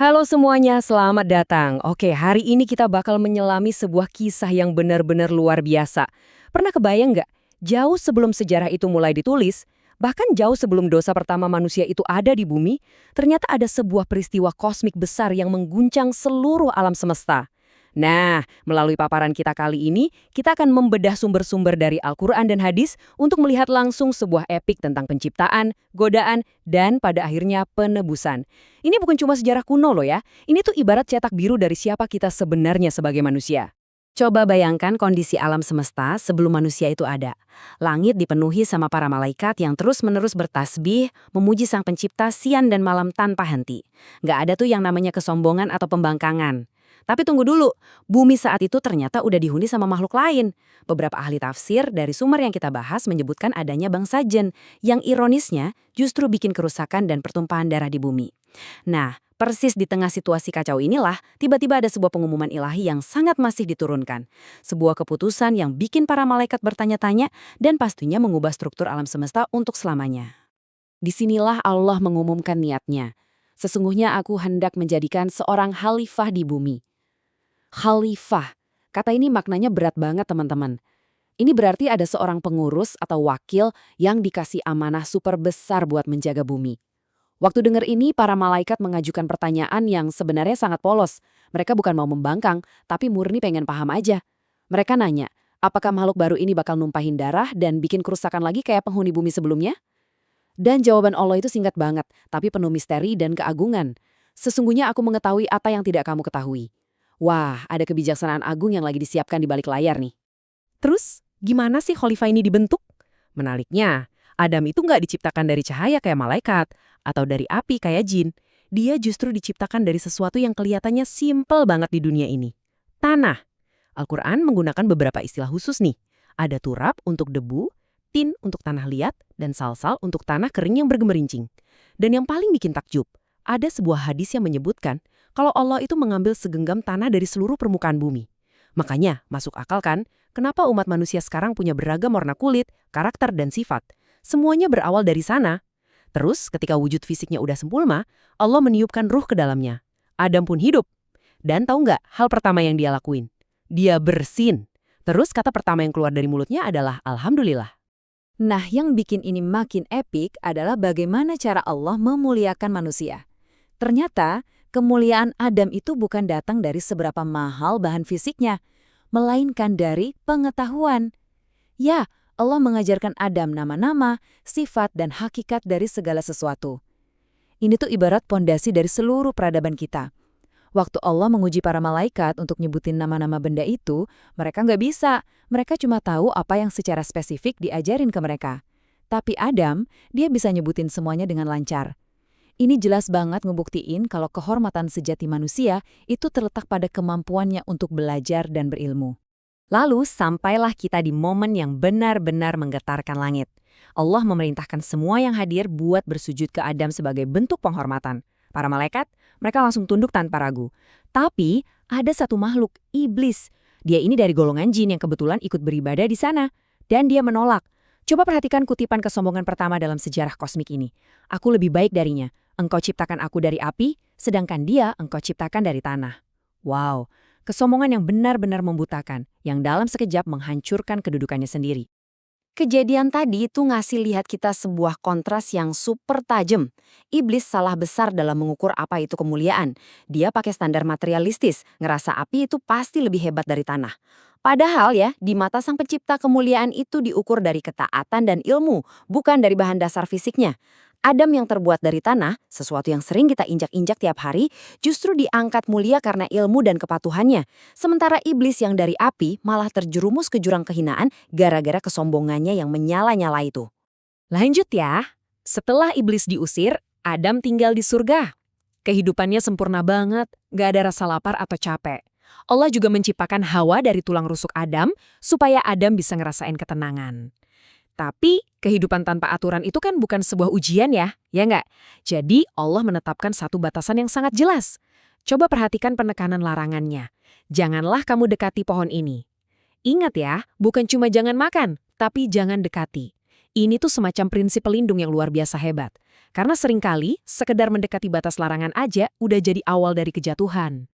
Halo semuanya, selamat datang. Oke, hari ini kita bakal menyelami sebuah kisah yang benar-benar luar biasa. Pernah kebayang nggak? Jauh sebelum sejarah itu mulai ditulis, bahkan jauh sebelum dosa pertama manusia itu ada di bumi, ternyata ada sebuah peristiwa kosmik besar yang mengguncang seluruh alam semesta. Nah, melalui paparan kita kali ini, kita akan membedah sumber-sumber dari Al-Quran dan hadis untuk melihat langsung sebuah epik tentang penciptaan, godaan, dan pada akhirnya penebusan. Ini bukan cuma sejarah kuno loh ya, ini tuh ibarat cetak biru dari siapa kita sebenarnya sebagai manusia. Coba bayangkan kondisi alam semesta sebelum manusia itu ada. Langit dipenuhi sama para malaikat yang terus-menerus bertasbih, memuji sang pencipta siang dan malam tanpa henti. Nggak ada tuh yang namanya kesombongan atau pembangkangan. Tapi tunggu dulu, bumi saat itu ternyata udah dihuni sama makhluk lain. Beberapa ahli tafsir dari sumber yang kita bahas menyebutkan adanya bangsa jin, yang ironisnya justru bikin kerusakan dan pertumpahan darah di bumi. Nah, persis di tengah situasi kacau inilah, tiba-tiba ada sebuah pengumuman ilahi yang sangat masif diturunkan. Sebuah keputusan yang bikin para malaikat bertanya-tanya dan pastinya mengubah struktur alam semesta untuk selamanya. Disinilah Allah mengumumkan niatnya. Sesungguhnya aku hendak menjadikan seorang khalifah di bumi. Khalifah. Kata ini maknanya berat banget teman-teman. Ini berarti ada seorang pengurus atau wakil yang dikasih amanah super besar buat menjaga bumi. Waktu dengar ini, para malaikat mengajukan pertanyaan yang sebenarnya sangat polos. Mereka bukan mau membangkang, tapi murni pengen paham aja. Mereka nanya, apakah makhluk baru ini bakal numpahin darah dan bikin kerusakan lagi kayak penghuni bumi sebelumnya? Dan jawaban Allah itu singkat banget, tapi penuh misteri dan keagungan. Sesungguhnya aku mengetahui apa yang tidak kamu ketahui. Wah, ada kebijaksanaan agung yang lagi disiapkan di balik layar nih. Terus, gimana sih khalifah ini dibentuk? Menaliknya, Adam itu nggak diciptakan dari cahaya kayak malaikat, atau dari api kayak jin. Dia justru diciptakan dari sesuatu yang kelihatannya simpel banget di dunia ini. Tanah. Al-Quran menggunakan beberapa istilah khusus nih. Ada turab untuk debu, tin untuk tanah liat, dan salsal untuk tanah kering yang bergemerincing. Dan yang paling bikin takjub, ada sebuah hadis yang menyebutkan kalau Allah itu mengambil segenggam tanah dari seluruh permukaan bumi. Makanya, masuk akal kan, kenapa umat manusia sekarang punya beragam warna kulit, karakter, dan sifat. Semuanya berawal dari sana. Terus, ketika wujud fisiknya udah sempurna, Allah meniupkan ruh ke dalamnya. Adam pun hidup. Dan tahu nggak hal pertama yang dia lakuin? Dia bersin. Terus kata pertama yang keluar dari mulutnya adalah Alhamdulillah. Nah, yang bikin ini makin epik adalah bagaimana cara Allah memuliakan manusia. Ternyata, kemuliaan Adam itu bukan datang dari seberapa mahal bahan fisiknya, melainkan dari pengetahuan. Ya, Allah mengajarkan Adam nama-nama, sifat, dan hakikat dari segala sesuatu. Ini tuh ibarat pondasi dari seluruh peradaban kita. Waktu Allah menguji para malaikat untuk nyebutin nama-nama benda itu, mereka nggak bisa. Mereka cuma tahu apa yang secara spesifik diajarin ke mereka. Tapi Adam, dia bisa nyebutin semuanya dengan lancar. Ini jelas banget ngebuktiin kalau kehormatan sejati manusia itu terletak pada kemampuannya untuk belajar dan berilmu. Lalu sampailah kita di momen yang benar-benar menggetarkan langit. Allah memerintahkan semua yang hadir buat bersujud ke Adam sebagai bentuk penghormatan. Para malaikat, mereka langsung tunduk tanpa ragu. Tapi ada satu makhluk, iblis. Dia ini dari golongan jin yang kebetulan ikut beribadah di sana. Dan dia menolak. Coba perhatikan kutipan kesombongan pertama dalam sejarah kosmik ini. Aku lebih baik darinya. Engkau ciptakan aku dari api, sedangkan dia engkau ciptakan dari tanah. Wow, kesombongan yang benar-benar membutakan, yang dalam sekejap menghancurkan kedudukannya sendiri. Kejadian tadi itu ngasih lihat kita sebuah kontras yang super tajam. Iblis salah besar dalam mengukur apa itu kemuliaan. Dia pakai standar materialistis, ngerasa api itu pasti lebih hebat dari tanah. Padahal ya, di mata sang pencipta kemuliaan itu diukur dari ketaatan dan ilmu, bukan dari bahan dasar fisiknya. Adam yang terbuat dari tanah, sesuatu yang sering kita injak-injak tiap hari, justru diangkat mulia karena ilmu dan kepatuhannya. Sementara iblis yang dari api malah terjerumus ke jurang kehinaan gara-gara kesombongannya yang menyala-nyala itu. Lanjut ya, setelah iblis diusir, Adam tinggal di surga. Kehidupannya sempurna banget, gak ada rasa lapar atau capek. Allah juga menciptakan Hawa dari tulang rusuk Adam supaya Adam bisa ngerasain ketenangan. Tapi kehidupan tanpa aturan itu kan bukan sebuah ujian ya nggak? Jadi Allah menetapkan satu batasan yang sangat jelas. Coba perhatikan penekanan larangannya. Janganlah kamu dekati pohon ini. Ingat ya, bukan cuma jangan makan, tapi jangan dekati. Ini tuh semacam prinsip pelindung yang luar biasa hebat. Karena seringkali, sekedar mendekati batas larangan aja udah jadi awal dari kejatuhan.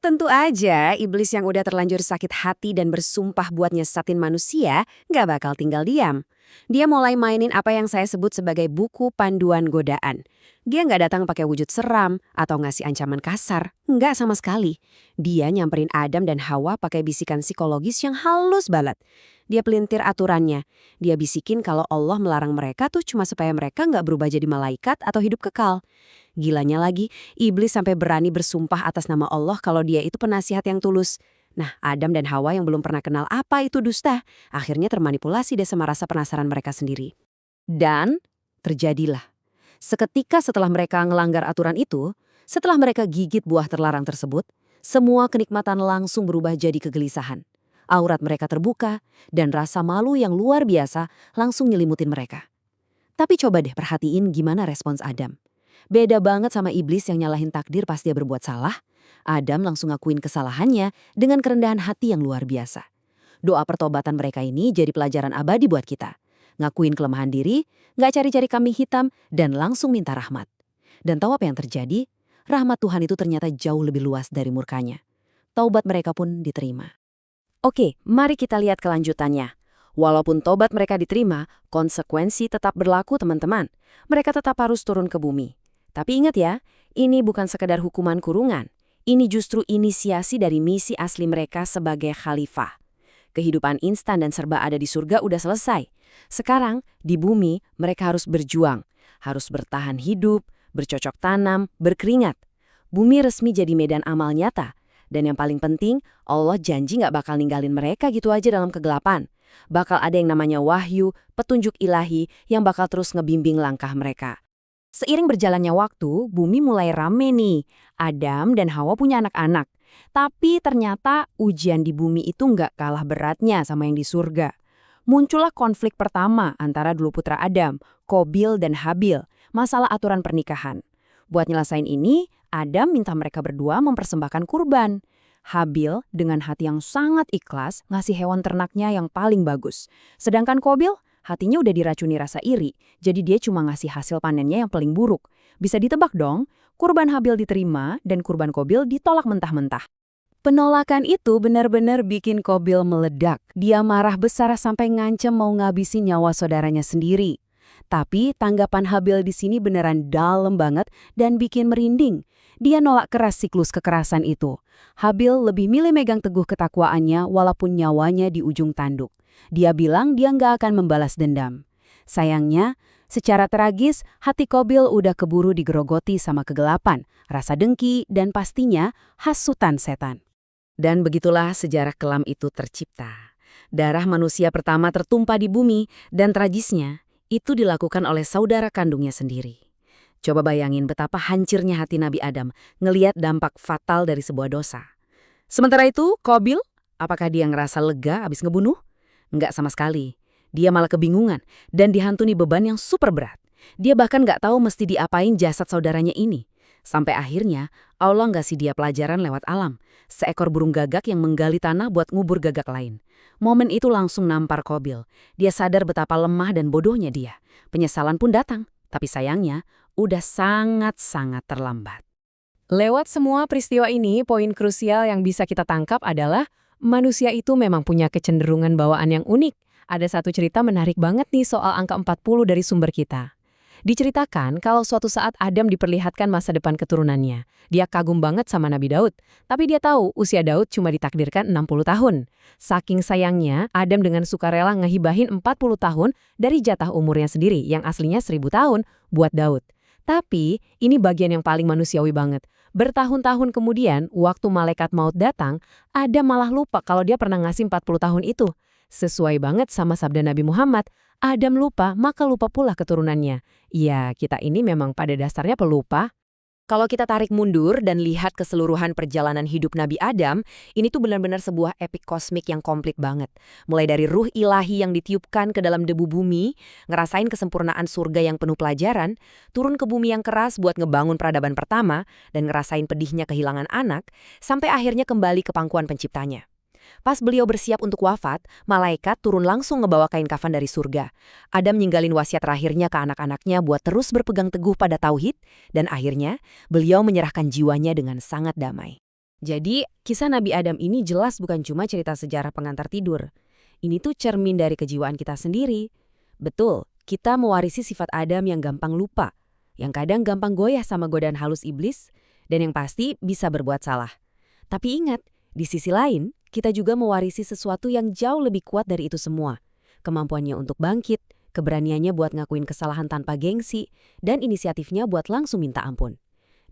Tentu aja, iblis yang udah terlanjur sakit hati dan bersumpah buat nyesatin manusia nggak bakal tinggal diam. Dia mulai mainin apa yang saya sebut sebagai buku panduan godaan. Dia nggak datang pakai wujud seram atau ngasih ancaman kasar. Nggak sama sekali. Dia nyamperin Adam dan Hawa pakai bisikan psikologis yang halus banget. Dia pelintir aturannya. Dia bisikin kalau Allah melarang mereka tuh cuma supaya mereka nggak berubah jadi malaikat atau hidup kekal. Gilanya lagi, iblis sampai berani bersumpah atas nama Allah kalau dia itu penasihat yang tulus. Nah, Adam dan Hawa yang belum pernah kenal apa itu dusta, akhirnya termanipulasi deh sama rasa penasaran mereka sendiri. Dan terjadilah. Seketika setelah mereka ngelanggar aturan itu, setelah mereka gigit buah terlarang tersebut, semua kenikmatan langsung berubah jadi kegelisahan. Aurat mereka terbuka, dan rasa malu yang luar biasa langsung nyelimutin mereka. Tapi coba deh perhatiin gimana respons Adam. Beda banget sama iblis yang nyalahin takdir pas dia berbuat salah. Adam langsung ngakuin kesalahannya dengan kerendahan hati yang luar biasa. Doa pertobatan mereka ini jadi pelajaran abadi buat kita. Ngakuin kelemahan diri, nggak cari-cari kambing hitam, dan langsung minta rahmat. Dan tahu apa yang terjadi? Rahmat Tuhan itu ternyata jauh lebih luas dari murkanya. Taubat mereka pun diterima. Oke, mari kita lihat kelanjutannya. Walaupun tobat mereka diterima, konsekuensi tetap berlaku teman-teman. Mereka tetap harus turun ke bumi. Tapi ingat ya, ini bukan sekedar hukuman kurungan. Ini justru inisiasi dari misi asli mereka sebagai khalifah. Kehidupan instan dan serba ada di surga udah selesai. Sekarang, di bumi, mereka harus berjuang. Harus bertahan hidup, bercocok tanam, berkeringat. Bumi resmi jadi medan amal nyata. Dan yang paling penting, Allah janji nggak bakal ninggalin mereka gitu aja dalam kegelapan. Bakal ada yang namanya wahyu, petunjuk ilahi yang bakal terus ngebimbing langkah mereka. Seiring berjalannya waktu, bumi mulai rame nih. Adam dan Hawa punya anak-anak. Tapi ternyata ujian di bumi itu nggak kalah beratnya sama yang di surga. Muncullah konflik pertama antara dua putra Adam, Qabil dan Habil, masalah aturan pernikahan. Buat nyelesain ini, Adam minta mereka berdua mempersembahkan kurban. Habil dengan hati yang sangat ikhlas ngasih hewan ternaknya yang paling bagus. Sedangkan Qabil hatinya udah diracuni rasa iri, jadi dia cuma ngasih hasil panennya yang paling buruk. Bisa ditebak dong, kurban Habil diterima dan kurban Qabil ditolak mentah-mentah. Penolakan itu benar-benar bikin Qabil meledak. Dia marah besar sampai ngancem mau ngabisin nyawa saudaranya sendiri. Tapi tanggapan Habil di sini beneran dalam banget dan bikin merinding. Dia nolak keras siklus kekerasan itu. Habil lebih milih megang teguh ketakwaannya walaupun nyawanya di ujung tanduk. Dia bilang dia nggak akan membalas dendam. Sayangnya, secara tragis, hati Qabil udah keburu digerogoti sama kegelapan, rasa dengki, dan pastinya hasutan setan. Dan begitulah sejarah kelam itu tercipta. Darah manusia pertama tertumpah di bumi, dan tragisnya, itu dilakukan oleh saudara kandungnya sendiri. Coba bayangin betapa hancurnya hati Nabi Adam ngeliat dampak fatal dari sebuah dosa. Sementara itu, Qabil, apakah dia ngerasa lega abis ngebunuh? Enggak sama sekali. Dia malah kebingungan dan dihantuni beban yang super berat. Dia bahkan nggak tahu mesti diapain jasad saudaranya ini. Sampai akhirnya, Allah ngasih dia pelajaran lewat alam. Seekor burung gagak yang menggali tanah buat ngubur gagak lain. Momen itu langsung nampar Qabil. Dia sadar betapa lemah dan bodohnya dia. Penyesalan pun datang. Tapi sayangnya, udah sangat-sangat terlambat. Lewat semua peristiwa ini, poin krusial yang bisa kita tangkap adalah manusia itu memang punya kecenderungan bawaan yang unik. Ada satu cerita menarik banget nih soal angka 40 dari sumber kita. Diceritakan kalau suatu saat Adam diperlihatkan masa depan keturunannya. Dia kagum banget sama Nabi Daud. Tapi dia tahu usia Daud cuma ditakdirkan 60 tahun. Saking sayangnya, Adam dengan sukarela ngehibahin 40 tahun dari jatah umurnya sendiri yang aslinya 1000 tahun buat Daud. Tapi ini bagian yang paling manusiawi banget. Bertahun-tahun kemudian, waktu malaikat maut datang, Adam malah lupa kalau dia pernah ngasih 40 tahun itu. Sesuai banget sama sabda Nabi Muhammad, Adam lupa, maka lupa pula keturunannya. Ya, kita ini memang pada dasarnya pelupa. Kalau kita tarik mundur dan lihat keseluruhan perjalanan hidup Nabi Adam, ini tuh benar-benar sebuah epik kosmik yang komplit banget. Mulai dari ruh ilahi yang ditiupkan ke dalam debu bumi, ngerasain kesempurnaan surga yang penuh pelajaran, turun ke bumi yang keras buat ngebangun peradaban pertama, dan ngerasain pedihnya kehilangan anak, sampai akhirnya kembali ke pangkuan penciptanya. Pas beliau bersiap untuk wafat, malaikat turun langsung ngebawa kain kafan dari surga. Adam ninggalin wasiat terakhirnya ke anak-anaknya buat terus berpegang teguh pada tauhid, dan akhirnya beliau menyerahkan jiwanya dengan sangat damai. Jadi, kisah Nabi Adam ini jelas bukan cuma cerita sejarah pengantar tidur. Ini tuh cermin dari kejiwaan kita sendiri. Betul, kita mewarisi sifat Adam yang gampang lupa, yang kadang gampang goyah sama godaan halus iblis, dan yang pasti bisa berbuat salah. Tapi ingat, di sisi lain, kita juga mewarisi sesuatu yang jauh lebih kuat dari itu semua. Kemampuannya untuk bangkit, keberaniannya buat ngakuin kesalahan tanpa gengsi, dan inisiatifnya buat langsung minta ampun.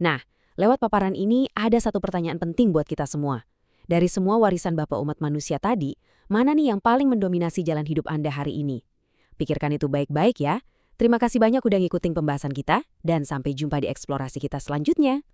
Nah, lewat paparan ini ada satu pertanyaan penting buat kita semua. Dari semua warisan Bapak umat manusia tadi, mana nih yang paling mendominasi jalan hidup Anda hari ini? Pikirkan itu baik-baik ya. Terima kasih banyak udah ngikutin pembahasan kita, dan sampai jumpa di eksplorasi kita selanjutnya.